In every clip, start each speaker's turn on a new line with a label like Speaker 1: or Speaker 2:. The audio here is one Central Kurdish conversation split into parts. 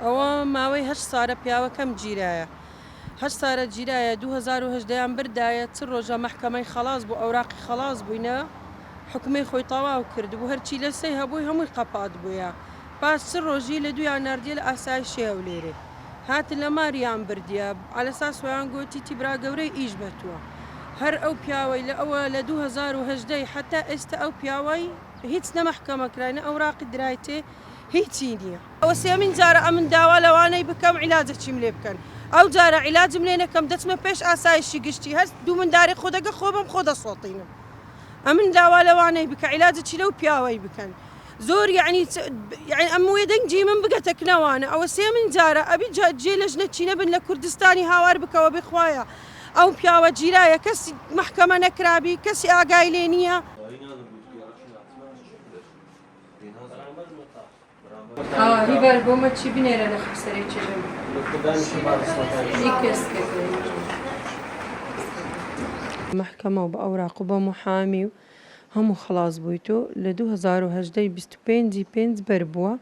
Speaker 1: ئەوە ماوەی هەشت ساڵە پیاوەکەم گیرایە. هەشت ساڵە گیرایە 2010 بردایە چ ڕۆژە محکەمەی خەلاص بوو ئەوراقی خەلاص بووینە حکومەی خۆی تەواو کردبوو هەرچی لەسەی هەبووی هەمووی قەپات بووە پاس چ ڕۆژی لە دویان نردیە لە ئاسایشی هەولێرێ هاتن لە ماریان بردیە ئالەسا سویان گوتی تیبرا گەورەی ئیش بەتووە هەر ئەو پیاوەی لە ئەوە لە 2010 حتا ئێستا ئەو پیاوەی هیچ نەمەحکەمەکراینە ئەوراقی درایتێ هیچی نییە ئەوە سێمین جارە ئەمن داوا لەوانەی بکەم عیلاجەچیم لێ بکەن ئەو جارە عیلاجم لێ نەکەم دەچمە پێش ئاسایشی گشتی هەست دوو منداری خۆدەگە خۆ بم خۆ دەسۆڵتینم ئەمن داوا لەوانەی بکە عیلاجەچی لەو پیاوەی بکەن زۆر یعنی ئەم وێ دەنگی من بگەتەکنەوانە ئەوە سێمین جارە ئەبی جێ لە ژنە چینە بن لە کوردستانی هاوار بکەوە بخوایە ئەو پیاوە گیرایە کەسی محکەمە نەکرابی کەسی ئاگای لێ نییە هیبەر بۆمە چی بنێرە لە خەسەری چێژم محکەمە و بە ئەوراق و بە محامی و هەموو خلاص بوویت و لە 2010 25 بەر بووە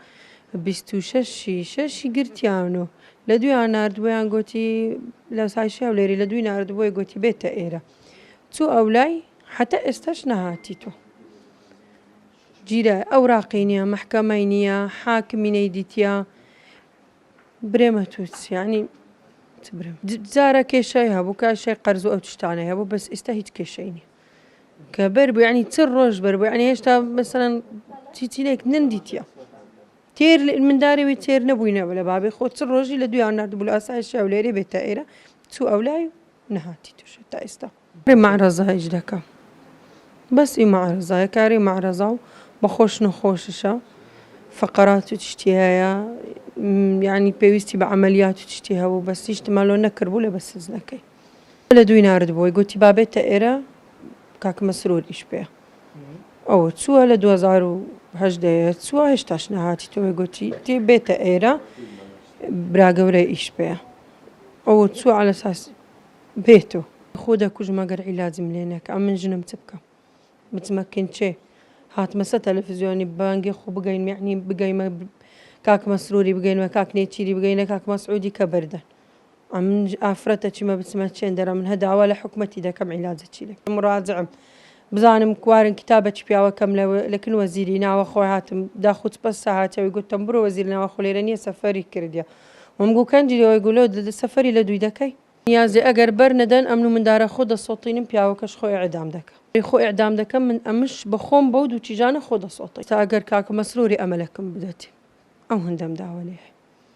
Speaker 1: 26 گرتیانەوە لە دویان نردبوویان گوتی لە سایشی هەولێری لە دوی نردبووی گوتی بێتە ئێرە چوو ئەولای حتا ئێستاش نەهاتی تۆ گیرە ئەوراقی نییە محکەمەی نییە حاکمی نەیدیتە برێمە تووسیانی جارە کێشەی هەبوو کاشەی قەرز و ئەو تشتانەی هەبوو بەس ئێستا هیچ کێشەی نییە کە بەربوو ینی چ ڕۆژ بەربوو ینی هێشتا مەسەرەن چیچینێک نندیتە تێر مندارەوەی تێر نەبووینەوە لە بابێ خۆ چ ڕۆژی لە دویان نردبوو لە ئاسایشی هەولێرێ بێتە ئێرە چوو ئەولای و نەهاتی تووشێت تا ئێستا معرەزایش دەکەم بەسی معرەزایە کاری معرەزا و بە خۆش نەخۆششە فەقەرات و تشتی هەیە یعنی پێویستی بە عملیات و تشتی هەبوو بەس هیچتمالۆ نەکردبوو لە بەسزنەکەی لە دوی نردبووی گوتی بابێتە ئێرە کاک مەسرۆریش پێ ئەوە چووە لە 2010 چووە هێشتاش نەهاتی تۆی گوتی تێ بێتە ئێرە براگەورەی ئیش پێ ئەوە چووە على ئەساس بێتەوە خۆ دەکوژم ئەگەر عیلاجم لێ نەکە ئەم من ژنم چ بکەم بچمەکەن چێ هاتمەسە تەلەڤیزیۆنی بانگی خۆ بگەین یعنی بگەیمە کاک مەسرۆری بگەینمە کاک نێچیری بگەینە کاک مەسعودی کە بەردەن ئەمن ئافرەتە چیمە بچمە چێن دەرە من هەداوا لە حکومەتی دەکەم عیلاجەچی لێ مراجعم بزانم کوارن کتابەی پیاوەکەم لەکن وەزیری ناوە خۆی هاتم داخوت بەس ساهاتەوەی گوتم بڕۆ وەزیر ناوە خۆلێرە نییە سەفەری کردیە وەم گو کەنجیەوەی گولۆ سەفەری لە دوی دەکەی نیازێ ئەگەر بەر نەدەن ئەمن و مندارە خۆ دەسۆڵتینم پیاوەکەش خۆی ئەعدام دەکەم خۆ ئەعدام دەکەم من ئەمش بەخۆم بەو دوو چیژانە خۆ دەسۆڵتەی تا ئەگەر کاک مەسرۆری ئەمەلەکەم بدەێت ئەو هەندەم داوە لێ